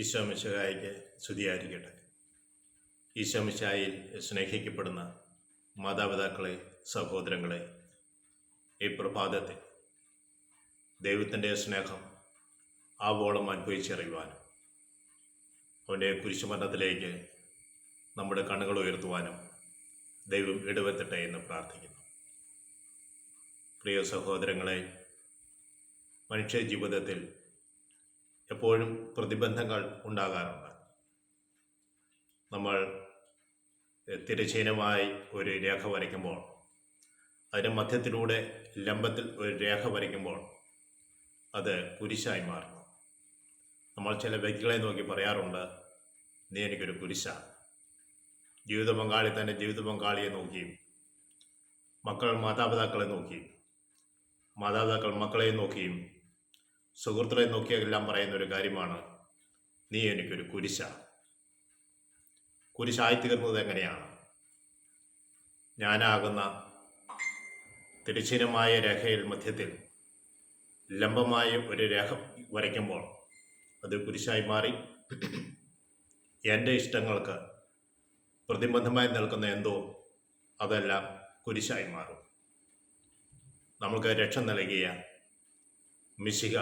ഈശോ മിശിഹായിക്ക് സ്തുതിയായിരിക്കട്ടെ. ഈശോ മിശിഹായിൽ സ്നേഹിക്കപ്പെടുന്ന മാതാപിതാക്കളെ, സഹോദരങ്ങളെ, ഈ പ്രഭാതത്തിൽ ദൈവത്തിൻ്റെ സ്നേഹം ആവോളം അനുഭവിച്ചറിയുവാനും അവൻ്റെ കുരിശുമരണത്തിലേക്ക് നമ്മുടെ കണ്ണുകൾ ഉയർത്തുവാനും ദൈവം ഇടവെത്തട്ടെ എന്ന് പ്രാർത്ഥിക്കുന്നു. പ്രിയ സഹോദരങ്ങളെ, മനുഷ്യ ജീവിതത്തിൽ എപ്പോഴും പ്രതിബന്ധങ്ങൾ ഉണ്ടാകാറുണ്ട്. നമ്മൾ തിരശ്ചീനമായി ഒരു രേഖ വരയ്ക്കുമ്പോൾ അതിന് മധ്യത്തിലൂടെ ലംബത്തിൽ ഒരു രേഖ വരയ്ക്കുമ്പോൾ അത് കുരിശായി മാറുന്നു. നമ്മൾ ചില വ്യക്തികളെ നോക്കി പറയാറുണ്ട്, നീ എനിക്കൊരു കുരിശാണ്. ജീവിത പങ്കാളി തന്നെ ജീവിത പങ്കാളിയെ നോക്കിയും, മക്കൾ മാതാപിതാക്കളെ നോക്കിയും, മാതാപിതാക്കൾ മക്കളെ നോക്കിയും, സുഹൃത്തുക്കളെ നോക്കിയെല്ലാം പറയുന്ന ഒരു കാര്യമാണ്, നീ എനിക്കൊരു കുരിശാണ്. കുരിശായിത്തീർന്നത് എങ്ങനെയാണ്? ഞാനാകുന്ന തിരശ്ചീനമായ രേഖയിൽ മധ്യത്തിൽ ലംബമായ ഒരു രേഖ വരയ്ക്കുമ്പോൾ അത് കുരിശായി മാറി എൻ്റെ ഇഷ്ടങ്ങൾക്ക് പ്രതിബന്ധമായി നിൽക്കുന്ന എന്തോ അതെല്ലാം കുരിശായി മാറും. നമുക്ക് രക്ഷ നൽകിയ മിശിഹ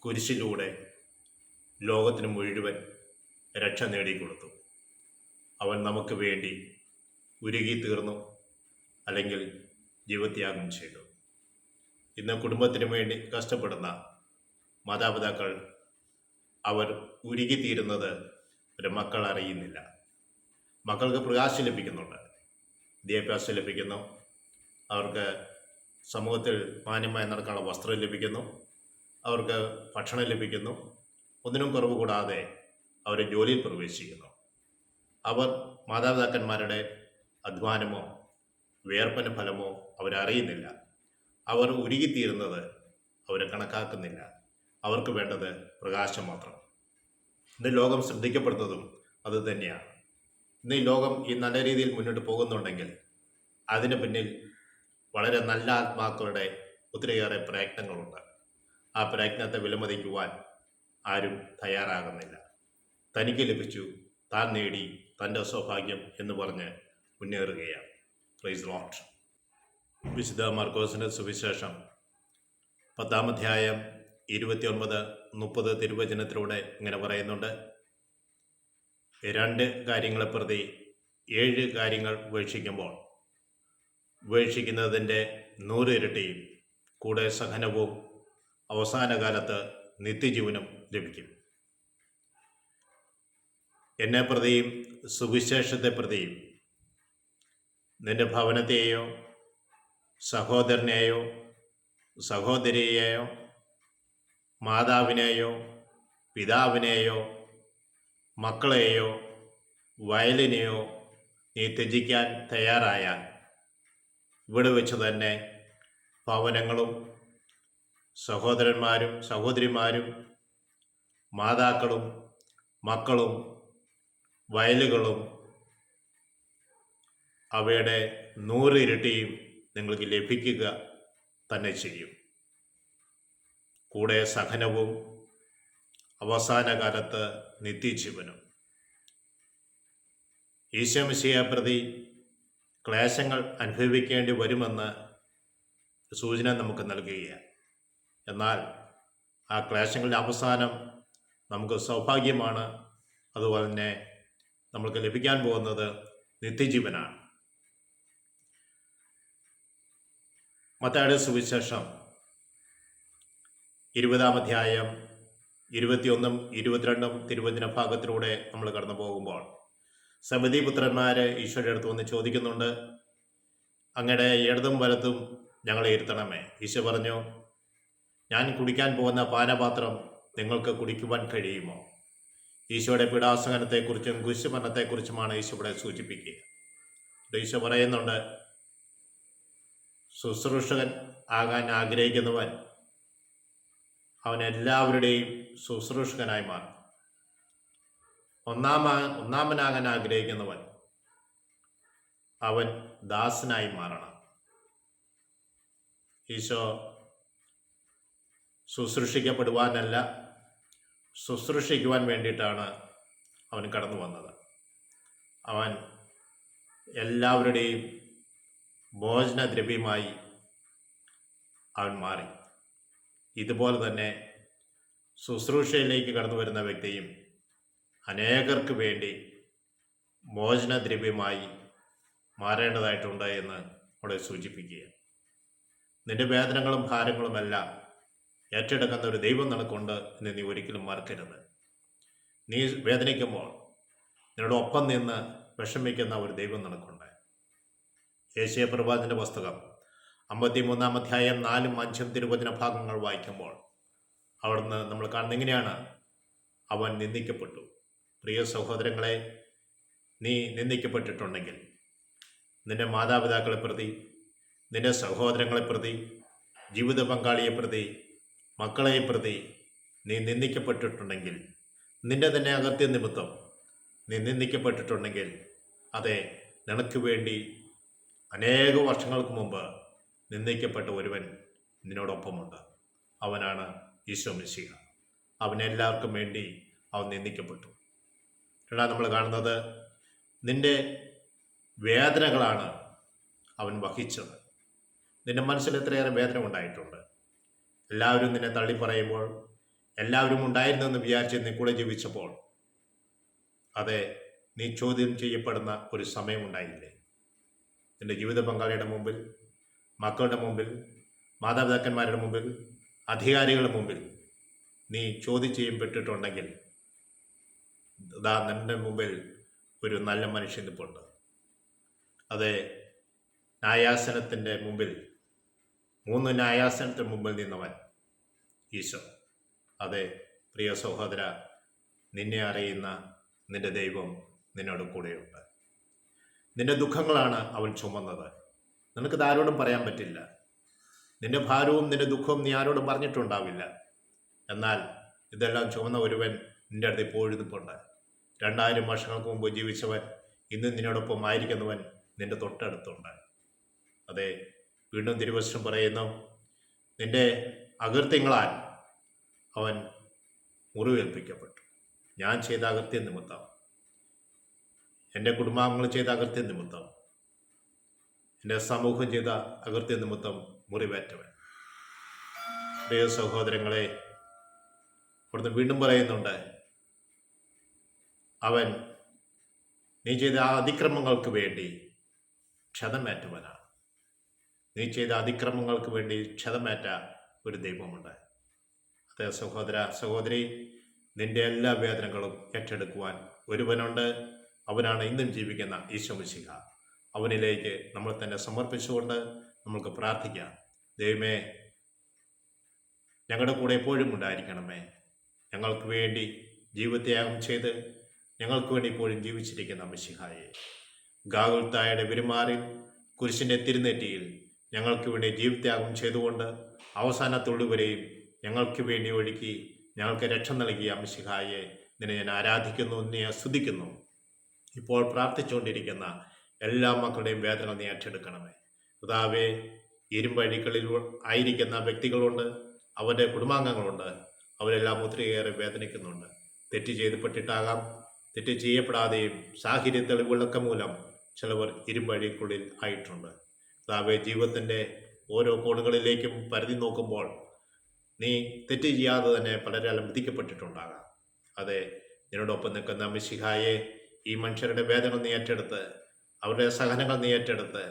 കുരിശിലൂടെ ലോകത്തിന് മുഴുവൻ രക്ഷ നേടിക്കൊടുത്തു. അവൻ നമുക്ക് വേണ്ടി ഉരുകി തീർന്നു, അല്ലെങ്കിൽ ജീവത്യാഗം ചെയ്തു. ഇന്ന് കുടുംബത്തിന് വേണ്ടി കഷ്ടപ്പെടുന്ന മാതാപിതാക്കൾ അവർ ഉരുകിത്തീരുന്നത് ഒരു മക്കൾ അറിയുന്നില്ല. മക്കൾക്ക് പ്രകാശം ലഭിക്കുന്നുണ്ട്, വിദ്യാഭ്യാസം ലഭിക്കുന്നു, അവർക്ക് സമൂഹത്തിൽ മാന്യമായി നടക്കാനുള്ള വസ്ത്രം ലഭിക്കുന്നു, അവർക്ക് ഭക്ഷണം ലഭിക്കുന്നു, ഒന്നിനും കുറവ് കൂടാതെ അവർ ജോലിയിൽ പ്രവേശിക്കുന്നു. അവർ മാതാപിതാക്കന്മാരുടെ അധ്വാനമോ വിയർപ്പിന് ഫലമോ അവരറിയുന്നില്ല. അവർ ഉരുകിത്തീരുന്നത് അവർ കണക്കാക്കുന്നില്ല. അവർക്ക് വേണ്ടത് പ്രകാശം മാത്രം. ഇന്ന് ലോകം ശ്രദ്ധിക്കപ്പെടുന്നതും അത് തന്നെയാണ്. ഇന്ന് ഈ ലോകം ഈ നല്ല രീതിയിൽ മുന്നോട്ട് പോകുന്നുണ്ടെങ്കിൽ അതിന് പിന്നിൽ വളരെ നല്ല ആത്മാക്കളുടെ ഒത്തിരിയേറെ പ്രയത്നങ്ങളുണ്ട്. ആ പ്രയത്നത്തെ വിലമതിക്കുവാൻ ആരും തയ്യാറാകുന്നില്ല. തനിക്ക് ലഭിച്ചു, താൻ നേടി, തൻ്റെ സൗഭാഗ്യം എന്ന് പറഞ്ഞ് മുന്നേറുകയാണ്. Praise lord. വിശുദ്ധ മാർക്കോസിൻ്റെ സുവിശേഷം 10-ാം അധ്യായം 29-30 തിരുവചനത്തിലൂടെ ഇങ്ങനെ പറയുന്നുണ്ട്, 2 കാര്യങ്ങളെ പ്രതി 7 കാര്യങ്ങൾ ഉപേക്ഷിക്കുമ്പോൾ ഉപേക്ഷിക്കുന്നതിൻ്റെ 100 ഇരട്ടിയും കൂടെ സഹനവും അവസാന കാലത്ത് നിത്യജീവനും ലഭിക്കും. എന്നെ പ്രതിയും സുവിശേഷത്തെ പ്രതിയും നിന്റെ ഭവനത്തെയോ സഹോദരനെയോ സഹോദരിയെയോ മാതാവിനെയോ പിതാവിനെയോ മക്കളെയോ വയലിനെയോ നീ ത്യജിക്കാൻ തയ്യാറായാൽ ഇവിടെ വെച്ച് തന്നെ ഭവനങ്ങളും സഹോദരന്മാരും സഹോദരിമാരും മാതാക്കളും മക്കളും വയലുകളും അവയുടെ 100 ഇരട്ടിയും നിങ്ങൾക്ക് ലഭിക്കുക തന്നെ ചെയ്യും. കൂടെ സഹനവും അവസാന കാലത്ത് നിത്യജീവനും. ഈശോ മിശിഹായെ പ്രതി ക്ലേശങ്ങൾ അനുഭവിക്കേണ്ടി വരുമെന്ന് സൂചന നമുക്ക് നൽകുകയാണ്. എന്നാൽ ആ ക്ലേശങ്ങളുടെ അവസാനം നമുക്ക് സൗഭാഗ്യമാണ്. അതുപോലെ തന്നെ നമ്മൾക്ക് ലഭിക്കാൻ പോകുന്നത് നിത്യജീവനാണ്. മത്തായിയുടെ സുവിശേഷം 20-ാം അധ്യായം 21-ഉം 22-ഉം തിരുവചന ഭാഗത്തിലൂടെ നമ്മൾ കടന്നു പോകുമ്പോൾ സബദീ പുത്രന്മാർ ഈശോയുടെ അടുത്ത് വന്ന് ചോദിക്കുന്നുണ്ട്, അങ്ങയുടെ ഇടതും വലത്തും ഞങ്ങളെ ഇരുത്തണമേ. ഈശോ പറഞ്ഞു, ഞാൻ കുടിക്കാൻ പോകുന്ന പാനപാത്രം നിങ്ങൾക്ക് കുടിക്കുവാൻ കഴിയുമോ? ഈശോയുടെ പീഡാസഹനത്തെക്കുറിച്ചും കുരിശുമരണത്തെക്കുറിച്ചുമാണ് ഈശോ ഇവിടെ സൂചിപ്പിക്കുക. ഈശോ പറയുന്നുണ്ട്, ശുശ്രൂഷകൻ ആകാൻ ആഗ്രഹിക്കുന്നവൻ അവൻ എല്ലാവരുടെയും ശുശ്രൂഷകനായി മാറും. ഒന്നാമനാകാൻ ആഗ്രഹിക്കുന്നവൻ അവൻ ദാസനായി മാറണം. ഈശോ ശുശ്രൂഷിക്കപ്പെടുവാനല്ല, ശുശ്രൂഷിക്കുവാൻ വേണ്ടിയിട്ടാണ് അവൻ കടന്നു വന്നത്. അവൻ എല്ലാവരുടെയും ഭോജനദ്രവ്യമായി അവൻ മാറി. ഇതുപോലെ തന്നെ ശുശ്രൂഷയിലേക്ക് കടന്നു വരുന്ന വ്യക്തിയും അനേകർക്ക് വേണ്ടി ഭോജനദ്രവ്യമായി മാറേണ്ടതായിട്ടുണ്ട് എന്ന് അവിടെ സൂചിപ്പിക്കുക. നിന്റെ വേദനകളും ഭാരങ്ങളുമെല്ലാം ഏറ്റെടുക്കുന്ന ഒരു ദൈവം നിനക്കുണ്ട് എന്ന് നീ ഒരിക്കലും മറക്കരുത്. നീ വേദനിക്കുമ്പോൾ നിന്നോട് ഒപ്പം നിന്ന് വിഷമിക്കുന്ന ഒരു ദൈവം നിനക്കുണ്ട്. യേശയ്യാ പ്രവാചകന്റെ പുസ്തകം 53-ാം അധ്യായം 4-ഉം 5-ഉം തിരുവചന ഭാഗങ്ങൾ വായിക്കുമ്പോൾ അവിടുന്ന് നമ്മൾ കാണുന്ന എങ്ങനെയാണ് അവൻ നിന്ദിക്കപ്പെട്ടു. പ്രിയ സഹോദരങ്ങളെ, നീ നിന്ദിക്കപ്പെട്ടിട്ടുണ്ടെങ്കിൽ നിന്റെ മാതാപിതാക്കളെ പ്രതി, നിന്റെ സഹോദരങ്ങളെ പ്രതി, ജീവിത പങ്കാളിയെ പ്രതി, മക്കളെ പ്രതി നീ നിന്ദിക്കപ്പെട്ടിട്ടുണ്ടെങ്കിൽ, നിന്റെ തന്നെ അകത്യ നിമിത്തം നീ നിന്ദിക്കപ്പെട്ടിട്ടുണ്ടെങ്കിൽ, അതെ, നിനക്ക് വേണ്ടി അനേക വർഷങ്ങൾക്ക് മുമ്പ് നിന്ദിക്കപ്പെട്ട ഒരുവൻ നിന്നോടൊപ്പമുണ്ട്. അവനാണ് ഈശോ മിശിഹ. അവനെല്ലാവർക്കും വേണ്ടി അവൻ നിന്ദിക്കപ്പെട്ടു. രണ്ടാം നമ്മൾ കാണുന്നത് നിന്റെ വേദനകളാണ് അവൻ വഹിച്ചത്. നിന്റെ മനസ്സിൽ എത്രയേറെ വേദന ഉണ്ടായിട്ടുണ്ട്. എല്ലാവരും നിന്നെ തള്ളിപ്പറയുമ്പോൾ, എല്ലാവരും ഉണ്ടായിരുന്നെന്ന് വിചാരിച്ച് നീ കൂടെ ജീവിച്ചപ്പോൾ, അതെ, നീ ചോദ്യം ചെയ്യപ്പെടുന്ന ഒരു സമയമുണ്ടായില്ലേ? നിന്റെ ജീവിത പങ്കാളിയുടെ മുമ്പിൽ, മക്കളുടെ മുമ്പിൽ, മാതാപിതാക്കന്മാരുടെ മുമ്പിൽ, അധികാരികളുടെ മുമ്പിൽ നീ ചോദ്യം ചെയ്യപ്പെട്ടിട്ടുണ്ടെങ്കിൽ, അതാ നിന്റെ മുമ്പിൽ ഒരു നല്ല മനുഷ്യൻ നിൽപ്പുണ്ട്. അതെ, ന്യായാസനത്തിൻ്റെ മുമ്പിൽ, 3 ന്യായാസനത്തിന് മുമ്പിൽ നിന്നവൻ ഈശോ. അതെ പ്രിയ സഹോദര, നിന്നെ അറിയുന്ന നിന്റെ ദൈവം നിന്നോട് കൂടെയുണ്ട്. നിന്റെ ദുഃഖങ്ങളാണ് അവൻ ചുമന്നത്. നിനക്ക് ആരോടും പറയാൻ പറ്റില്ല. നിന്റെ ഭാരവും നിന്റെ ദുഃഖവും നീ ആരോടും പറഞ്ഞിട്ടുണ്ടാവില്ല. എന്നാൽ ഇതെല്ലാം ചുമന്ന ഒരുവൻ നിന്റെ അടുത്ത് ഇപ്പോഴും നിൽപ്പുണ്ട്. 2000 വർഷങ്ങൾക്ക് മുമ്പ് ജീവിച്ചവൻ, ഇന്ന് നിന്നോടൊപ്പം ആയിരിക്കുന്നവൻ നിന്റെ തൊട്ടടുത്തുണ്ട്. അതെ, വീണ്ടും തിരുവചനം പറയുന്നു, നിന്റെ അകൃത്യങ്ങളാൽ അവൻ മുറിവേൽപ്പിക്കപ്പെട്ടു. ഞാൻ ചെയ്ത അകൃത്യ നിമിത്തം, എൻ്റെ കുടുംബാംഗങ്ങൾ ചെയ്ത അകൃത്യ നിമിത്തം, എൻ്റെ സമൂഹം ചെയ്ത അകൃത്യ നിമിത്തം മുറിവേറ്റവൻ. പ്രിയ സഹോദരങ്ങളെ, അവിടുന്ന് വീണ്ടും പറയുന്നുണ്ട്, അവൻ നീ ചെയ്ത അതിക്രമങ്ങൾക്ക് വേണ്ടി ക്ഷതമേറ്റവനാണ്. നീ ചെയ്ത അതിക്രമങ്ങൾക്ക് വേണ്ടി ക്ഷതമേറ്റ ഒരു ദൈവമുണ്ട്. അതേ സഹോദര, സഹോദരി, നിന്റെ എല്ലാ വേദനകളും ഏറ്റെടുക്കുവാൻ ഒരുവനുണ്ട്. അവനാണ് ഇന്നും ജീവിക്കുന്ന ഈശോ മിശിഹ. അവനിലേക്ക് നമ്മൾ തന്നെ സമർപ്പിച്ചുകൊണ്ട് നമുക്ക് പ്രാർത്ഥിക്കാം. ദൈവമേ, ഞങ്ങളുടെ കൂടെ എപ്പോഴും ഉണ്ടായിരിക്കണമേ. ഞങ്ങൾക്ക് വേണ്ടി ജീവത്യാഗം ചെയ്ത് ഞങ്ങൾക്ക് വേണ്ടി ഇപ്പോഴും ജീവിച്ചിരിക്കുന്ന മിശിഹായെ, ഗാഗുൽത്തായുടെ പെരുമാറിൽ, കുരിശിൻ്റെ തിരുനെറ്റിയിൽ ഞങ്ങൾക്ക് വേണ്ടി ജീവത്യാഗം ചെയ്തുകൊണ്ട് അവസാന തുള്ളിവരെയും ഞങ്ങൾക്ക് വേണ്ടി ഒഴുക്കി ഞങ്ങൾക്ക് രക്ഷ നൽകിയ മിശിഹായെ നിന്നെ ഞാൻ ആരാധിക്കുന്നു, നീ സ്തുതിക്കുന്നു. ഇപ്പോൾ പ്രാർത്ഥിച്ചുകൊണ്ടിരിക്കുന്ന എല്ലാ മക്കളുടെയും വേദന നീ ഏറ്റെടുക്കണമേ. കർത്താവേ, ഇരുമ്പഴികളിൽ ആയിരിക്കുന്ന വ്യക്തികളുണ്ട്, അവരുടെ കുടുംബാംഗങ്ങളുണ്ട്. അവരെല്ലാം ഒത്തിരിയേറെ വേദനിക്കുന്നുണ്ട്. തെറ്റ് ചെയ്തപ്പെട്ടിട്ടാകാം, തെറ്റ് ചെയ്യപ്പെടാതെയും സാഹചര്യ തെളിവുകളൊക്കെ മൂലം ചിലവർ ഇരുമ്പഴിക്കുള്ളിൽ ആയിട്ടുണ്ട്. കർത്താവേ, ജീവിതത്തിൻ്റെ ഓരോ കോണുകളിലേക്കും പരതി നോക്കുമ്പോൾ നീ തെറ്റ് ചെയ്യാതെ തന്നെ പലരെല്ലാം വിധിക്കപ്പെട്ടിട്ടുണ്ടാകാം. അതെ, നിന്നോടൊപ്പം നിൽക്കുന്ന മിശിഹായെ, ഈ മനുഷ്യരുടെ വേദന നീ ഏറ്റെടുത്ത്, അവരുടെ സഹനങ്ങൾ നീ ഏറ്റെടുത്ത്,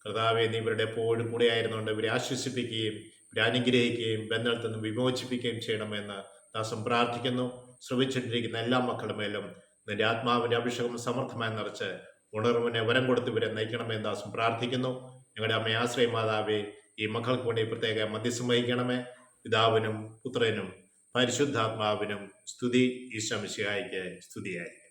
കർത്താവെ, നീ ഇവരുടെ എപ്പോഴും കൂടെ ആയിരുന്നുകൊണ്ട് ഇവരെ ആശ്വസിപ്പിക്കുകയും ഇവരെ അനുഗ്രഹിക്കുകയും ബന്ധത്തിൽ നിന്ന് വിമോചിപ്പിക്കുകയും ചെയ്യണമെന്ന് ദാസം പ്രാർത്ഥിക്കുന്നു. ശ്രമിച്ചിട്ടിരിക്കുന്ന എല്ലാ മക്കളുടെ മേലും നിന്റെ ആത്മാവിൻ്റെ അഭിഷേകം സമർത്ഥമായി നിറച്ച് ഉണർവിനെ വരം കൊടുത്ത് ഇവരെ നയിക്കണമെന്ന് ദാസം പ്രാർത്ഥിക്കുന്നു. ഞങ്ങളുടെ അമ്മ ആശ്രയ മാതാവേ, ഈ മക്കൾക്ക് വേണ്ടി പ്രത്യേക മധ്യസ്ഥം വഹിക്കണമേ. പിതാവിനും പുത്രനും പരിശുദ്ധാത്മാവിനും സ്തുതി. ഈശോ മിശിഹായ്ക്ക് സ്തുതിയായിരിക്കും.